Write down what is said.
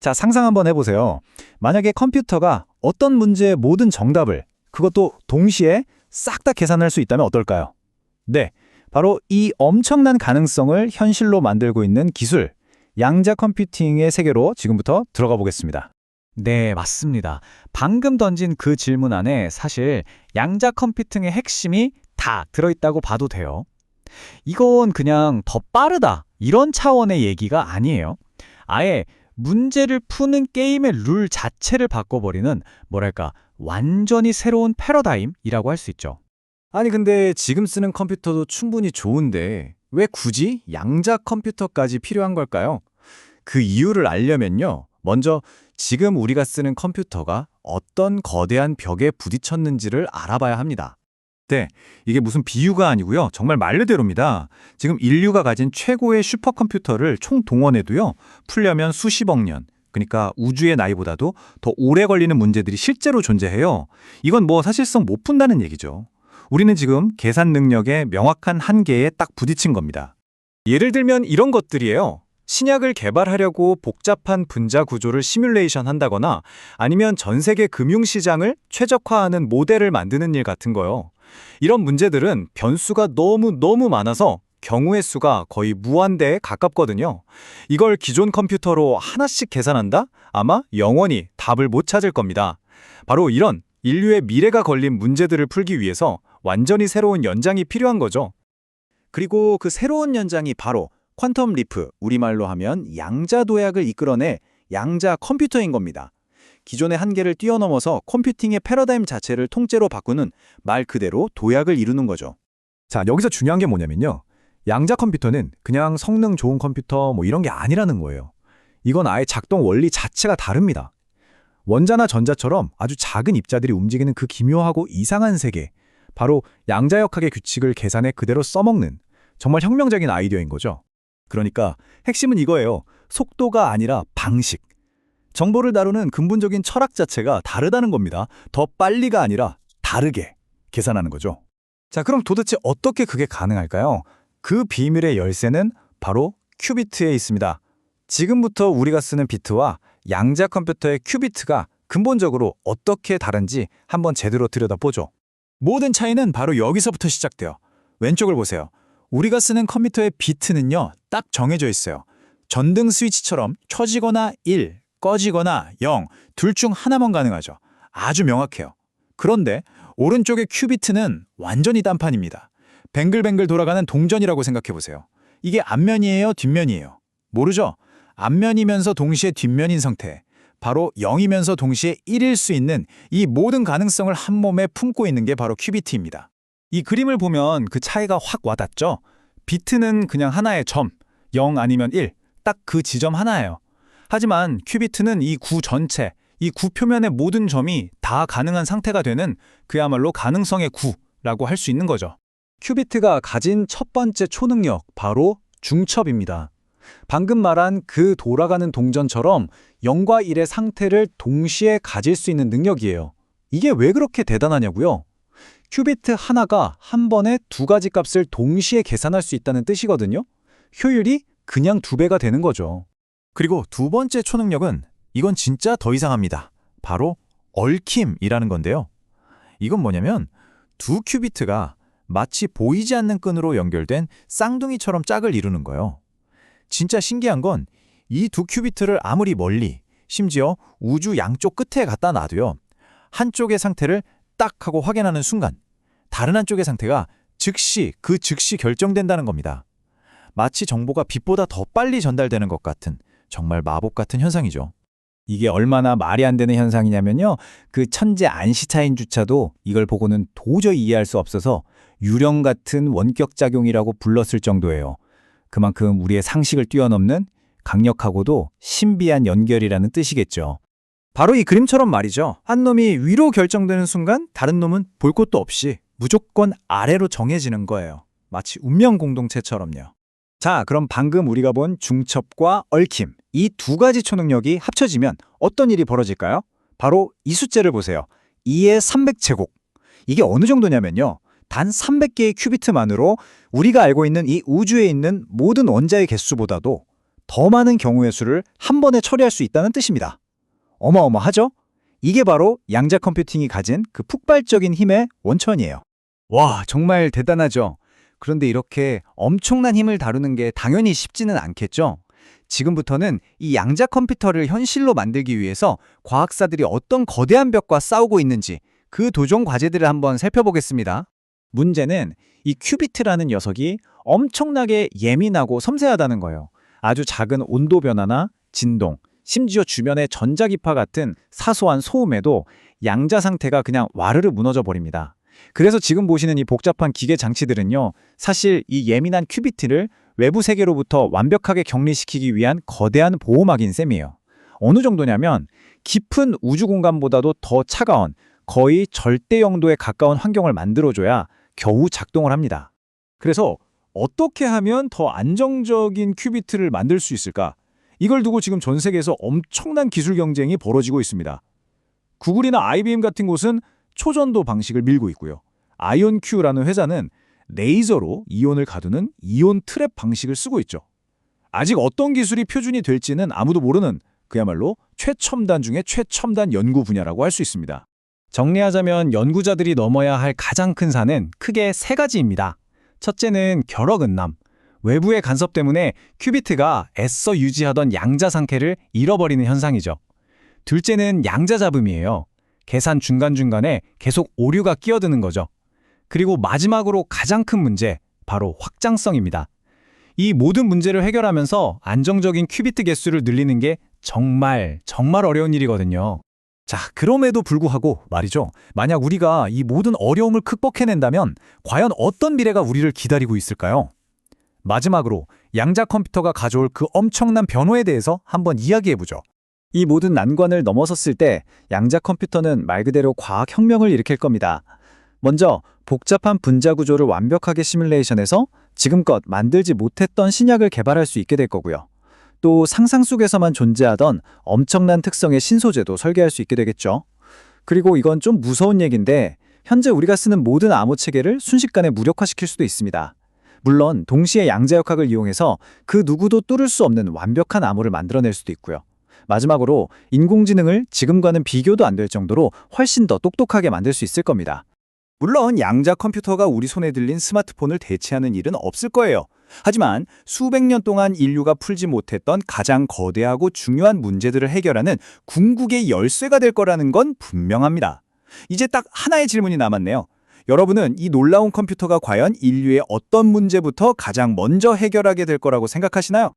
자, 상상 한번 해보세요. 만약에 컴퓨터가 어떤 문제의 모든 정답을 그것도 동시에 싹 다 계산할 수 있다면 어떨까요? 네, 바로 이 엄청난 가능성을 현실로 만들고 있는 기술, 양자 컴퓨팅의 세계로 지금부터 들어가 보겠습니다. 네, 맞습니다. 방금 던진 그 질문 안에 사실 양자 컴퓨팅의 핵심이 다 들어있다고 봐도 돼요. 이건 그냥 더 빠르다, 이런 차원의 얘기가 아니에요. 아예 문제를 푸는 게임의 룰 자체를 바꿔버리는, 뭐랄까, 완전히 새로운 패러다임이라고 할 수 있죠. 아니 근데 지금 쓰는 컴퓨터도 충분히 좋은데 왜 굳이 양자 컴퓨터까지 필요한 걸까요? 그 이유를 알려면요. 먼저 지금 우리가 쓰는 컴퓨터가 어떤 거대한 벽에 부딪혔는지를 알아봐야 합니다. 네, 이게 무슨 비유가 아니고요. 정말 말 그대로입니다. 지금 인류가 가진 최고의 슈퍼컴퓨터를 총동원해도요. 풀려면 수십억 년, 그러니까 우주의 나이보다도 더 오래 걸리는 문제들이 실제로 존재해요. 이건 뭐 사실상 못 푼다는 얘기죠. 우리는 지금 계산 능력의 명확한 한계에 딱 부딪힌 겁니다. 예를 들면 이런 것들이에요. 신약을 개발하려고 복잡한 분자 구조를 시뮬레이션 한다거나 아니면 전 세계 금융시장을 최적화하는 모델을 만드는 일 같은 거요. 이런 문제들은 변수가 너무 많아서 경우의 수가 거의 무한대에 가깝거든요. 이걸 기존 컴퓨터로 하나씩 계산한다? 아마 영원히 답을 못 찾을 겁니다. 바로 이런 인류의 미래가 걸린 문제들을 풀기 위해서 완전히 새로운 연장이 필요한 거죠. 그리고 그 새로운 연장이 바로 퀀텀 리프, 우리말로 하면 양자 도약을 이끌어내 양자 컴퓨터인 겁니다. 기존의 한계를 뛰어넘어서 컴퓨팅의 패러다임 자체를 통째로 바꾸는 말 그대로 도약을 이루는 거죠. 자, 여기서 중요한 게 뭐냐면요. 양자 컴퓨터는 그냥 성능 좋은 컴퓨터 뭐 이런 게 아니라는 거예요. 이건 아예 작동 원리 자체가 다릅니다. 원자나 전자처럼 아주 작은 입자들이 움직이는 그 기묘하고 이상한 세계, 바로 양자역학의 규칙을 계산에 그대로 써먹는 정말 혁명적인 아이디어인 거죠. 그러니까 핵심은 이거예요. 속도가 아니라 방식. 정보를 다루는 근본적인 철학 자체가 다르다는 겁니다. 더 빨리가 아니라 다르게 계산하는 거죠. 자, 그럼 도대체 어떻게 그게 가능할까요? 그 비밀의 열쇠는 바로 큐비트에 있습니다. 지금부터 우리가 쓰는 비트와 양자 컴퓨터의 큐비트가 근본적으로 어떻게 다른지 한번 제대로 들여다보죠. 모든 차이는 바로 여기서부터 시작돼요. 왼쪽을 보세요. 우리가 쓰는 컴퓨터의 비트는요, 딱 정해져 있어요. 전등 스위치처럼 켜지거나 1, 꺼지거나 0, 둘 중 하나만 가능하죠. 아주 명확해요. 그런데 오른쪽의 큐비트는 완전히 딴판입니다. 뱅글뱅글 돌아가는 동전이라고 생각해보세요. 이게 앞면이에요, 뒷면이에요? 모르죠? 앞면이면서 동시에 뒷면인 상태. 바로 0이면서 동시에 1일 수 있는 이 모든 가능성을 한 몸에 품고 있는 게 바로 큐비트입니다. 이 그림을 보면 그 차이가 확 와닿죠? 비트는 그냥 하나의 점, 0 아니면 1, 딱 그 지점 하나예요. 하지만 큐비트는 이 구 전체, 이 구 표면의 모든 점이 다 가능한 상태가 되는 그야말로 가능성의 구라고 할 수 있는 거죠. 큐비트가 가진 첫 번째 초능력, 바로 중첩입니다. 방금 말한 그 돌아가는 동전처럼 0과 1의 상태를 동시에 가질 수 있는 능력이에요. 이게 왜 그렇게 대단하냐고요? 큐비트 하나가 한 번에 두 가지 값을 동시에 계산할 수 있다는 뜻이거든요. 효율이 그냥 2배가 되는 거죠. 그리고 두 번째 초능력은 이건 진짜 더 이상합니다. 바로 얽힘이라는 건데요. 이건 뭐냐면 두 큐비트가 마치 보이지 않는 끈으로 연결된 쌍둥이처럼 짝을 이루는 거예요. 진짜 신기한 건 이 두 큐비트를 아무리 멀리, 심지어 우주 양쪽 끝에 갖다 놔도요. 한쪽의 상태를 딱 하고 확인하는 순간 다른 한쪽의 상태가 즉시 결정된다는 겁니다. 마치 정보가 빛보다 더 빨리 전달되는 것 같은 정말 마법 같은 현상이죠. 이게 얼마나 말이 안 되는 현상이냐면요. 그 천재 아인슈타인조차도 이걸 보고는 도저히 이해할 수 없어서 유령 같은 원격작용이라고 불렀을 정도예요. 그만큼 우리의 상식을 뛰어넘는 강력하고도 신비한 연결이라는 뜻이겠죠. 바로 이 그림처럼 말이죠. 한 놈이 위로 결정되는 순간 다른 놈은 볼 것도 없이 무조건 아래로 정해지는 거예요. 마치 운명 공동체처럼요. 자, 그럼 방금 우리가 본 중첩과 얽힘, 이 두 가지 초능력이 합쳐지면 어떤 일이 벌어질까요? 바로 이 숫자를 보세요. 2의 300제곱. 이게 어느 정도냐면요. 단 300개의 큐비트만으로 우리가 알고 있는 이 우주에 있는 모든 원자의 개수보다도 더 많은 경우의 수를 한 번에 처리할 수 있다는 뜻입니다. 어마어마하죠? 이게 바로 양자 컴퓨팅이 가진 그 폭발적인 힘의 원천이에요. 와, 정말 대단하죠. 그런데 이렇게 엄청난 힘을 다루는 게 당연히 쉽지는 않겠죠? 지금부터는 이 양자 컴퓨터를 현실로 만들기 위해서 과학사들이 어떤 거대한 벽과 싸우고 있는지 그 도전 과제들을 한번 살펴보겠습니다. 문제는 이 큐비트라는 녀석이 엄청나게 예민하고 섬세하다는 거예요. 아주 작은 온도 변화나 진동, 심지어 주변의 전자기파 같은 사소한 소음에도 양자 상태가 그냥 와르르 무너져 버립니다. 그래서 지금 보시는 이 복잡한 기계 장치들은요, 사실 이 예민한 큐비트를 외부 세계로부터 완벽하게 격리시키기 위한 거대한 보호막인 셈이에요. 어느 정도냐면 깊은 우주 공간보다도 더 차가운 거의 절대 영도에 가까운 환경을 만들어줘야 겨우 작동을 합니다. 그래서 어떻게 하면 더 안정적인 큐비트를 만들 수 있을까? 이걸 두고 지금 전 세계에서 엄청난 기술 경쟁이 벌어지고 있습니다. 구글이나 IBM 같은 곳은 초전도 방식을 밀고 있고요. 아이온큐라는 회사는 레이저로 이온을 가두는 이온 트랩 방식을 쓰고 있죠. 아직 어떤 기술이 표준이 될지는 아무도 모르는 그야말로 최첨단 중에 최첨단 연구 분야라고 할 수 있습니다. 정리하자면 연구자들이 넘어야 할 가장 큰 산은 크게 세 가지입니다. 첫째는 결합은남. 외부의 간섭 때문에 큐비트가 애써 유지하던 양자 상태를 잃어버리는 현상이죠. 둘째는 양자 잡음이에요. 계산 중간중간에 계속 오류가 끼어드는 거죠. 그리고 마지막으로 가장 큰 문제, 바로 확장성입니다. 이 모든 문제를 해결하면서 안정적인 큐비트 개수를 늘리는 게 정말 어려운 일이거든요. 자, 그럼에도 불구하고 말이죠. 만약 우리가 이 모든 어려움을 극복해낸다면 과연 어떤 미래가 우리를 기다리고 있을까요? 마지막으로 양자 컴퓨터가 가져올 그 엄청난 변화에 대해서 한번 이야기해보죠. 이 모든 난관을 넘어섰을 때 양자 컴퓨터는 말 그대로 과학 혁명을 일으킬 겁니다. 먼저 복잡한 분자 구조를 완벽하게 시뮬레이션해서 지금껏 만들지 못했던 신약을 개발할 수 있게 될 거고요. 또 상상 속에서만 존재하던 엄청난 특성의 신소재도 설계할 수 있게 되겠죠. 그리고 이건 좀 무서운 얘기인데 현재 우리가 쓰는 모든 암호 체계를 순식간에 무력화시킬 수도 있습니다. 물론 동시에 양자역학을 이용해서 그 누구도 뚫을 수 없는 완벽한 암호를 만들어낼 수도 있고요. 마지막으로 인공지능을 지금과는 비교도 안 될 정도로 훨씬 더 똑똑하게 만들 수 있을 겁니다. 물론 양자 컴퓨터가 우리 손에 들린 스마트폰을 대체하는 일은 없을 거예요. 하지만 수백 년 동안 인류가 풀지 못했던 가장 거대하고 중요한 문제들을 해결하는 궁극의 열쇠가 될 거라는 건 분명합니다. 이제 딱 하나의 질문이 남았네요. 여러분은 이 놀라운 컴퓨터가 과연 인류의 어떤 문제부터 가장 먼저 해결하게 될 거라고 생각하시나요?